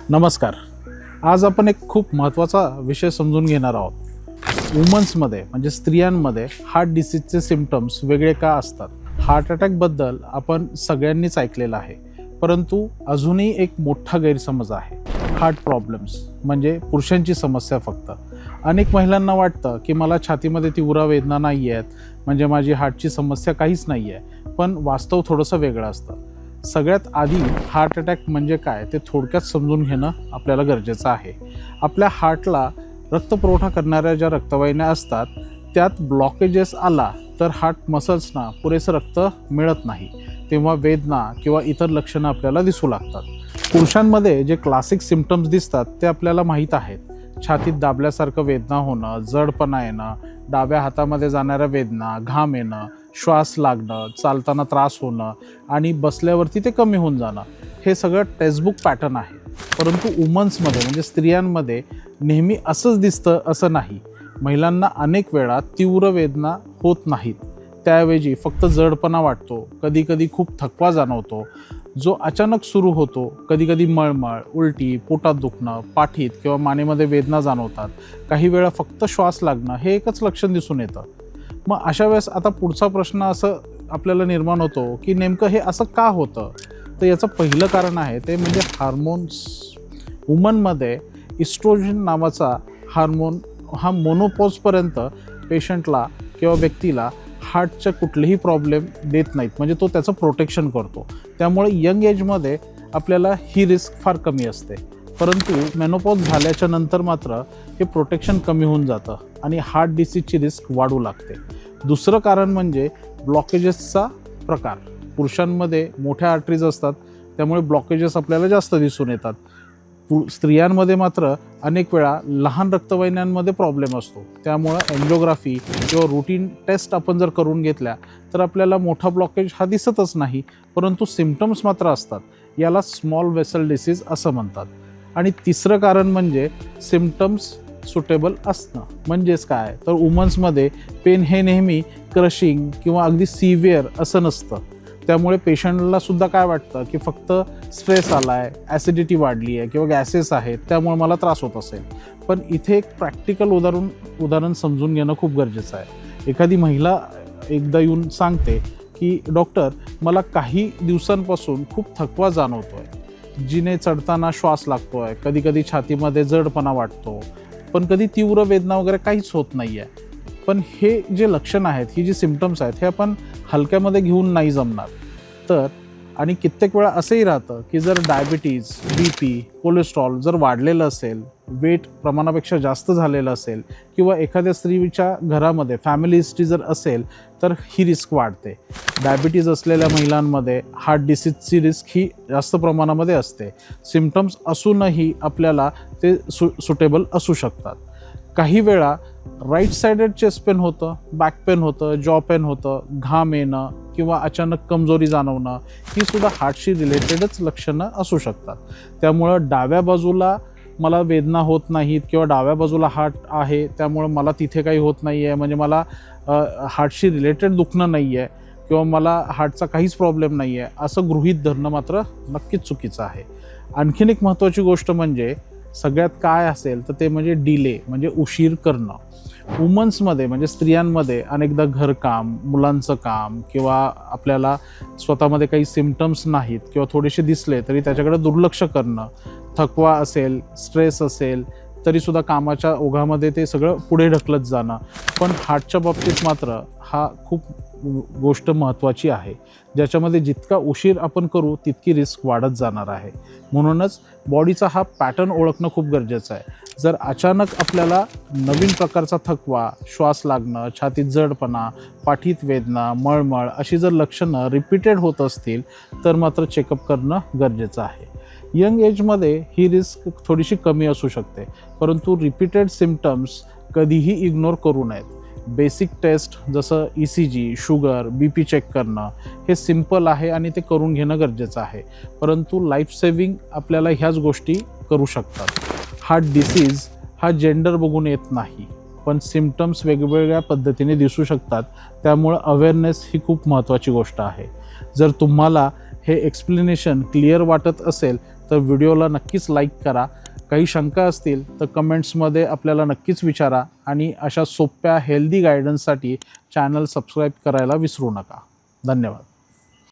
नमस्कार. आज आपण एक खूप महत्त्वाचा विषय समजून घेणार आहोत. वुमन्समध्ये म्हणजे स्त्रियांमध्ये हार्ट डिसीजचे सिम्पटम्स वेगळे का असतात. हार्ट अटॅकबद्दल आपण सगळ्यांनीच ऐकलेलं आहे, परंतु अजूनही एक मोठा गैरसमज आहे. हार्ट प्रॉब्लेम्स म्हणजे पुरुषांची समस्या फक्त. अनेक महिलांना वाटतं की मला छातीमध्ये तीव्र वेदना नाही आहेत, म्हणजे माझी हार्टची समस्या काहीच नाही आहे. पण वास्तव थोडंसं वेगळं असतं. सगळ्यात आधी हार्ट अटॅक म्हणजे काय ते थोडक्यात समजून घेणं आपल्याला गरजेचं आहे. आपल्या हार्टला रक्तपुरवठा करणाऱ्या ज्या रक्तवाहिन्या असतात त्यात ब्लॉकेजेस आला तर हार्ट मसल्सना पुरेसं रक्त मिळत नाही, तेव्हा वेदना किंवा इतर लक्षणं आपल्याला दिसू लागतात. पुरुषांमध्ये जे क्लासिक सिम्पटम्स दिसतात ते आपल्याला माहीत आहेत. छातीत दाबल्यासारखं वेदना होणं, जडपणा येणं, डाव्या हातामध्ये जाणाऱ्या वेदना, घाम येणं, श्वास लागणं, चालताना त्रास होणं आणि बसल्यावरती ते कमी होऊन जाणं, हे सगळं टेक्स्टबुक पॅटर्न आहे. परंतु वुमन्समध्ये म्हणजे स्त्रियांमध्ये नेहमी असंच दिसतं असं नाही. महिलांना अनेक वेळा तीव्र वेदना होत नाहीत, त्याऐवजी फक्त जडपणा वाटतो, कधीकधी खूप थकवा जाणवतो जो अचानक सुरू होतो. कधीकधी मळमळ, उलटी, पोटात दुखणं, पाठीत किंवा मानेमध्ये वेदना जाणवतात. काही वेळा फक्त श्वास लागणं हे एकच लक्षण दिसून येतं. मग अशा वेळेस आता पुढचा प्रश्न असं आपल्याला निर्माण होतो की नेमकं हे असं का होतं. तर याचं पहिलं कारण आहे ते म्हणजे हार्मोन्स. वुमनमध्ये इस्ट्रोजन नावाचा हार्मोन हा मोनोपॉजपर्यंत पेशंटला किंवा व्यक्तीला हार्टचे कुठलेही प्रॉब्लेम देत नाहीत, म्हणजे तो त्याचं प्रोटेक्शन करतो. त्यामुळे यंग एजमध्ये आपल्याला ही रिस्क फार कमी असते. परंतु मेनोपॉज झाल्याच्या नंतर मात्र हे प्रोटेक्शन कमी होऊन जातं आणि हार्ट डिसीजची रिस्क वाढू लागते. दुसरं कारण म्हणजे ब्लॉकेजेसचा प्रकार. पुरुषांमध्ये मोठ्या आर्टरीज असतात, त्यामुळे ब्लॉकेजेस आपल्याला जास्त दिसून येतात. स्त्रियांमध्ये मात्र अनेक वेळा लहान रक्तवाहिन्यांमध्ये प्रॉब्लेम असतो. त्यामुळं एन्जिओग्राफी किंवा रुटीन टेस्ट आपण जर करून घेतल्या तर आपल्याला मोठा ब्लॉकेज हा दिसतच नाही, परंतु सिम्पटम्स मात्र असतात. याला स्मॉल वेसल डिसीज असं म्हणतात. आणि तिसरं कारण म्हणजे सिम्पटम्स सुटेबल असणं. म्हणजेच काय तर वुमन्समध्ये पेन हे नेहमी क्रशिंग किंवा अगदी सिव्हिअर असं नसतं. त्यामुळे पेशंटला सुद्धा काय वाटतं की फक्त स्ट्रेस आला आहे, ॲसिडिटी वाढली आहे किंवा गॅसेस आहेत, त्यामुळे मला त्रास होत असेल. पण इथे एक प्रॅक्टिकल उदाहरण समजून घेणं खूप गरजेचं आहे. एखादी महिला एकदा येऊन सांगते की डॉक्टर, मला काही दिवसांपासून खूप थकवा जाणवतो आहे, जिने चढताना श्वास लागतो आहे, कधीकधी छातीमध्ये जडपणा वाटतो, पण कधी तीव्र वेदना वगैरे काहीच होत नाही आहे. पण हे जे लक्षण आहेत, ही जी सिम्पटम्स आहेत, हे आपण हलक्यामध्ये घेऊन नाही जमणार. तर आणि कित्येक वेळा असंही राहतं की जर डायबिटीज, BP, कोलेस्ट्रॉल जर वाढलेलं असेल, वेट प्रमाणापेक्षा जास्त झालेलं असेल किंवा एखाद्या स्त्रीच्या घरामध्ये फॅमिली हिस्ट्री जर असेल तर ही रिस्क वाढते. डायबिटीज असलेल्या महिलांमध्ये हार्ट डिसीजची रिस्क ही जास्त प्रमाणामध्ये असते. सिम्पटम्स असूनही आपल्याला ते सुटेबल असू शकतात. काही वेळा राईट साइडेड चेस्ट पेन होतं, बॅक पेन होतं, जॉ पेन होतं, घाम येणं किंवा अचानक कमजोरी जाणवणं, ही सुद्धा हार्टशी रिलेटेडच लक्षणं असू शकतात. त्यामुळं डाव्या बाजूला मला वेदना होत नाहीत किंवा डाव्या बाजूला हार्ट आहे त्यामुळं मला तिथे काही होत नाही आहे, म्हणजे मला हार्टशी रिलेटेड दुखणं नाही आहे किंवा मला हार्टचा काहीच प्रॉब्लेम नाही आहे, असं गृहीत धरणं मात्र नक्कीच चुकीचं आहे. आणखीन एक महत्त्वाची गोष्ट म्हणजे सगळ्यात काय असेल तर ते म्हणजे डिले, म्हणजे उशीर करणं. वुमन्समध्ये म्हणजे स्त्रियांमध्ये अनेकदा घरकाम, मुलांचं काम किंवा आपल्याला स्वतःमध्ये काही सिम्पटम्स नाहीत किंवा थोडेसे दिसले तरी त्याच्याकडे दुर्लक्ष करणं, थकवा असेल, स्ट्रेस असेल तरीसुद्धा कामाच्या ओघामध्ये ते सगळं पुढे ढकलत जाणं. पण हार्टच्या बाबतीत मात्र हा खूप गोष्ट महत्त्वाची आहे, ज्याच्यामध्ये जितका उशीर आपण करू तितकी रिस्क वाढत जाणार आहे. म्हणूनच बॉडीचा हा पॅटर्न ओळखणं खूप गरजेचं आहे. जर अचानक आपल्याला नवीन प्रकारचा थकवा, श्वास लागणं, छातीत जडपणा, पाठीत वेदना, मळमळ अशी जर लक्षणं रिपीटेड होत असतील तर मात्र चेकअप करणं गरजेचं आहे. यंग एजमध्ये ही रिस्क थोडीशी कमी असू शकते, परंतु रिपीटेड सिम्पटम्स कधीही इग्नोर करू नयेत. बेसिक टेस्ट जसं ECG, शुगर, BP चेक करणं हे सिम्पल आहे आणि ते करून घेणं गरजेचं आहे. परंतु लाईफ सेव्हिंग आपल्याला ह्याच गोष्टी करू शकतात. हार्ट डिसीज हा जेंडर बघून येत नाही, पण सिम्पटम्स वेगवेगळ्या पद्धतीने दिसू शकतात. त्यामुळं अवेअरनेस ही खूप महत्त्वाची गोष्ट आहे. जर तुम्हाला हे एक्सप्लेनेशन क्लिअर वाटत असेल तर व्हिडिओला नक्कीच लाईक करा. काही शंका असतील तर कमेंट्समध्ये आपल्याला नक्कीच विचारा आणि अशा सोप्या हेल्दी गायडन्ससाठी चॅनल सबस्क्राईब करायला विसरू नका. धन्यवाद.